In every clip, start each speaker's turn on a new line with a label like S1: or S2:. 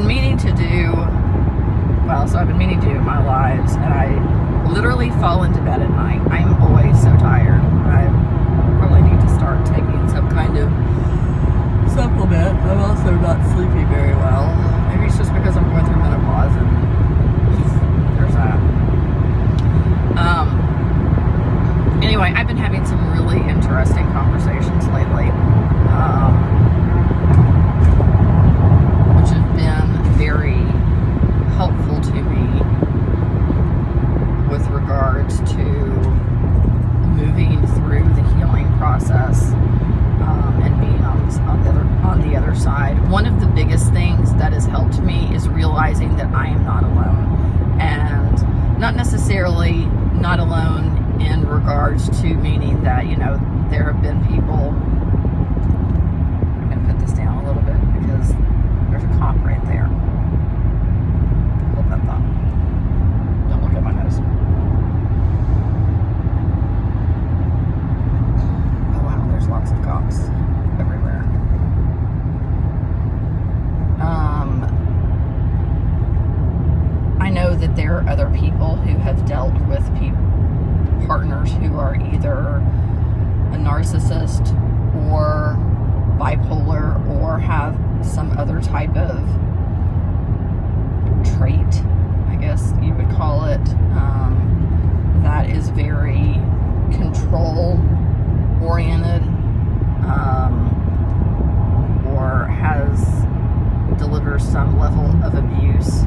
S1: been meaning to do, I've been meaning to do my lives, and I literally fall into bed at night. I'm always so tired. I really need to start taking some kind of supplement. I'm also not sleeping very well. Maybe it's just because I'm going through menopause, and there's that. Anyway, I've been having some really interesting conversations lately, which have been very helpful to me with regards to moving through the healing process, and being on the other side. One of the biggest things that has helped me is realizing that I am not alone, and not necessarily not alone in regards to meaning that, there have been people. I'm going to put this down a little bit because there's a cop right there. Hold that thought. Don't look at my nose. Oh wow, there's lots of cops everywhere. I know that there are other people who have dealt with partners who are either a narcissist or bipolar or have some other type of trait, I guess you would call it, that is very control oriented, or delivers some level of abuse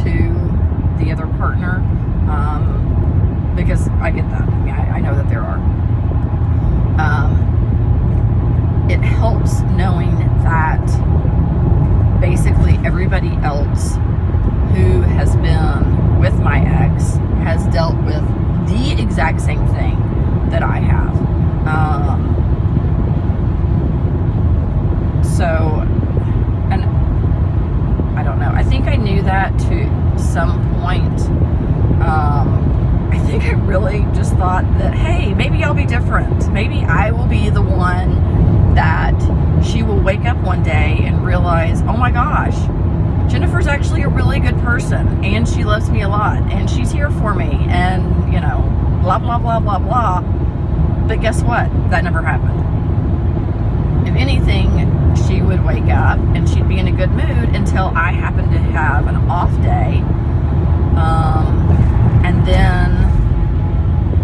S1: to the other partner, because I get that. I mean, I know that there are. It helps knowing that basically everybody else who has been with my ex has dealt with the exact same thing that I have. So, and I don't know. I think I knew that to some point. I think I really just thought that, hey, maybe I'll be different. Maybe I will be the one that she will wake up one day and realize, oh my gosh, Jennifer's actually a really good person, and she loves me a lot, and she's here for me, and, blah, blah, blah, blah, blah. But guess what? That never happened. If anything, she would wake up and she'd be in a good mood until I happened to have an off day. And then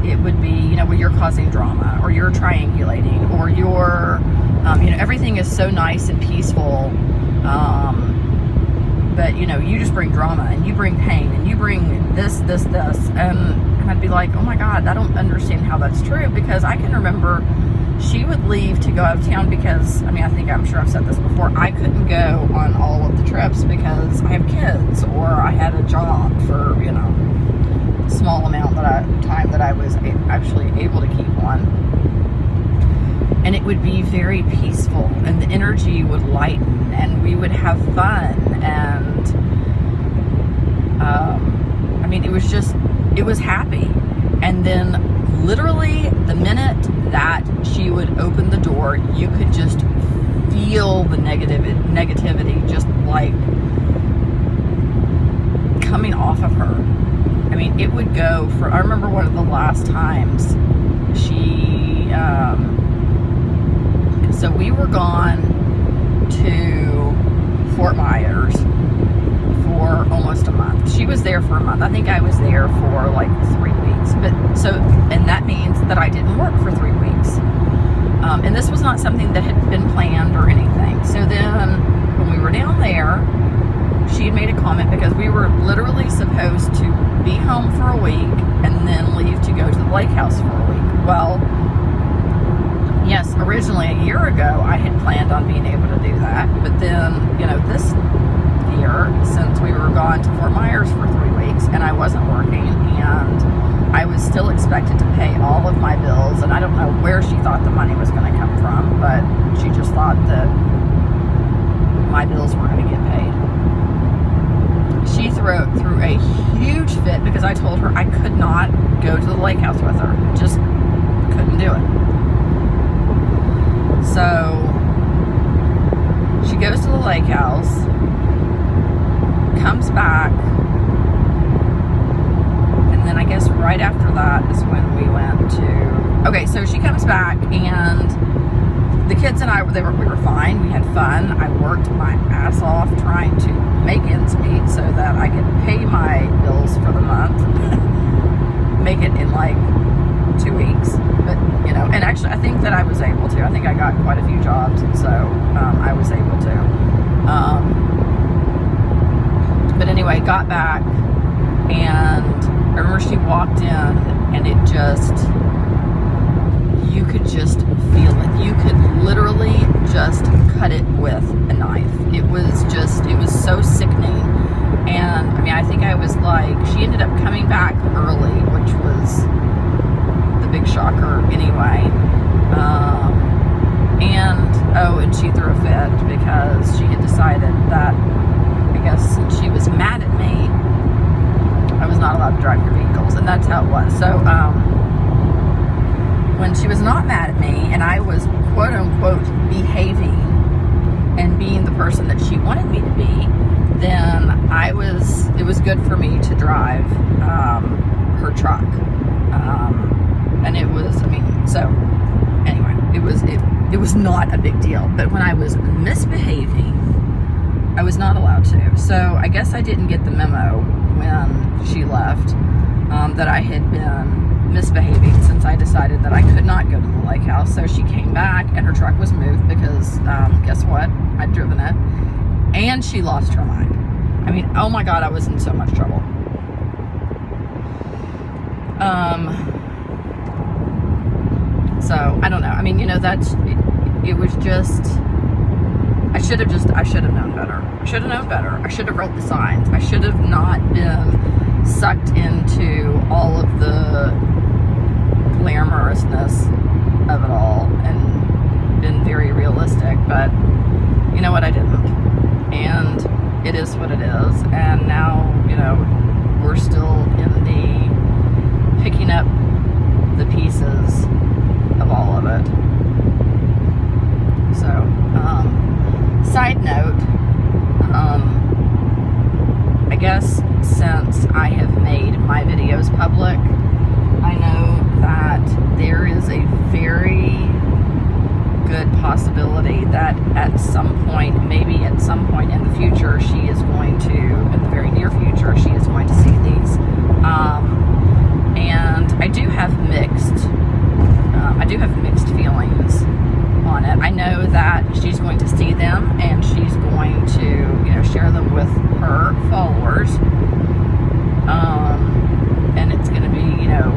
S1: it would be, where you're causing drama, or you're triangulating, or you're, everything is so nice and peaceful. But, you just bring drama, and you bring pain, and you bring this. And I'd be like, oh my God, I don't understand how that's true, because I can remember she would leave to go out of town because, I'm sure I've said this before, I couldn't go on all of the trips because I have kids, or I had a job for, small amount time that I was actually able to keep on. And it would be very peaceful, and the energy would lighten, and we would have fun, and it was happy. And then literally the minute that she would open the door, you could just feel the negativity just like coming off of her. It would go for, I remember one of the last times so we were gone to Fort Myers for almost a month. She was there for a month. I think I was there for like 3 weeks. And that means that I didn't work for 3 weeks. And this was not something that had been planned or anything. So then when we were down there, she had made a comment, because we were literally supposed to be home for a week and then leave to go to the lake house for a week. Well, yes, originally a year ago I had planned on being able to do that, but then, this year, since we were gone to Fort Myers for 3 weeks and I wasn't working, and I was still expected to pay all of my bills, and I don't know where she thought the money was going to come from, but she just thought that my bills were going to get paid. She threw a huge fit because I told her I could not go to the lake house with her. Just couldn't do it. So she goes to the lake house, back, and then I guess right after that is when we went to, okay, so she comes back, and the kids and I, we were fine. We had fun. I worked my ass off trying to make ends meet so that I could pay my bills for the month, make it in like 2 weeks. But, you know, and actually I think that I was able to. I think I got quite a few jobs, and so I was able to. But anyway, got back, and I remember she walked in, and it just, you could just feel it. You could literally just cut it with a knife. It was so sickening. And I mean, I think I was like, she ended up coming back early, which was the big shocker anyway. And she threw a fit because she had decided that, I guess, since she was mad at me, I was not allowed to drive her vehicles, and that's how it was. So, when she was not mad at me and I was quote unquote behaving and being the person that she wanted me to be, then it was good for me to drive her truck. And it was, I mean, so anyway, it was not a big deal. But when I was misbehaving, I was not allowed to. So I guess I didn't get the memo when she left, that I had been misbehaving since I decided that I could not go to the lake house. So she came back, and her truck was moved because guess what? I'd driven it, and she lost her mind. I mean, oh my God, I was in so much trouble. So I don't know. I mean, you know, it was just, I should have known better. I should have known better. I should have read the signs. I should have not been sucked into all of the glamorousness of it all and been very realistic. But you know what? I didn't. And it is what it is. And now, you know, we're still in the picking up the pieces of all of it. So, side note, I guess since I have made my videos public, I know that there is a very good possibility that at some point, maybe at some point in the future, she is going to, in the very near future, she is going to see these. And I do have mixed feelings on it. I know that she's going to see them, and she's going to, you know, share them with her followers. And it's going to be, you know,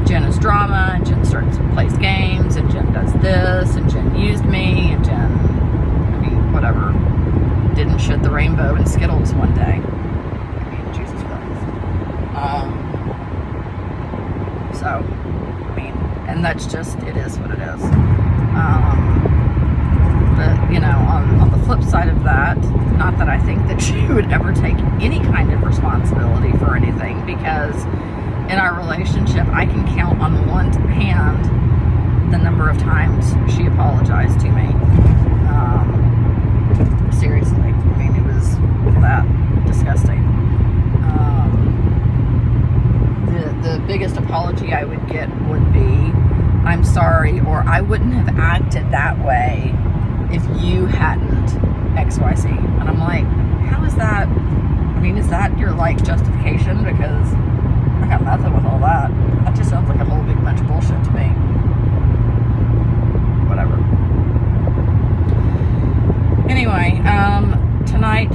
S1: Jen is drama, and Jen plays games, and Jen does this, and Jen used me, and Jen, I mean, whatever, didn't shed the rainbow in Skittles one day. I mean, Jesus Christ. So, I mean, and that's just, it is what it is. But, you know, on the flip side of that, not that I think that she would ever take any kind of responsibility for anything, because in our relationship, I can count on one hand the number of times she apologized to me. Seriously. I mean, it was that disgusting. The biggest apology I would get would be, I'm sorry, or I wouldn't have acted that way if you hadn't XYZ. And I'm like, how is that? I mean, is that your, like, justification? Because I got nothing with all that. That just sounds like a whole big bunch of bullshit to me. Whatever. Anyway, tonight,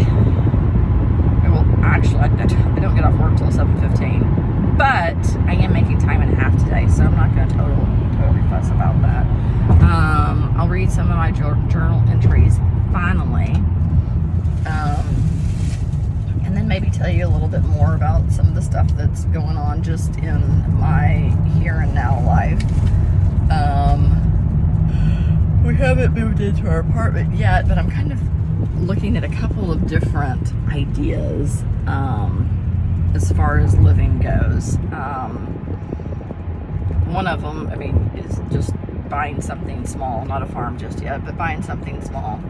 S1: well, actually, I don't get off work till 7:15, but I am making time and a half today, so I'm not going to totally fuss about that. I'll read some of my journal entries finally, and then maybe tell you a little bit more about some of the stuff that's going on just in my here and now life. We haven't moved into our apartment yet, but I'm kind of looking at a couple of different ideas as far as living goes. One of them, I mean, is just buying something small, not a farm just yet, but buying something small.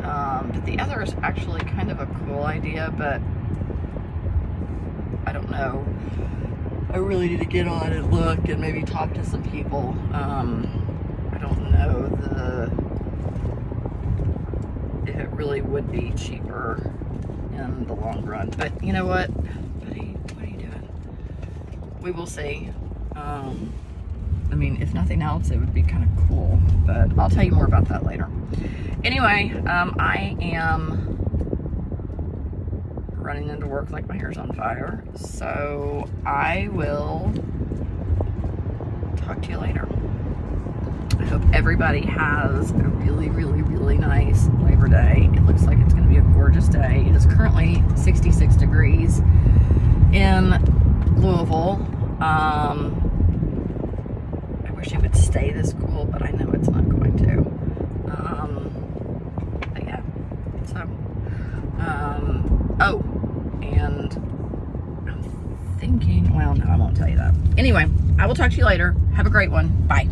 S1: But the other is actually kind of a cool idea, but I don't know. I really need to get on and look and maybe talk to some people. I don't know if it really would be cheaper in the long run. But you know what? Buddy, what are you doing? We will see. I mean, if nothing else, it would be kind of cool, but I'll tell you more about that later. Anyway, I am running into work like my hair's on fire, so I will talk to you later. I hope everybody has a really, really, really nice Labor Day. It looks like it's going to be a gorgeous day. It is currently 66 degrees in Louisville. I wish it would stay this cool, but I know it's not going to. But yeah, so, oh, and I'm thinking, well, no, I won't tell you that. Anyway, I will talk to you later. Have a great one. Bye.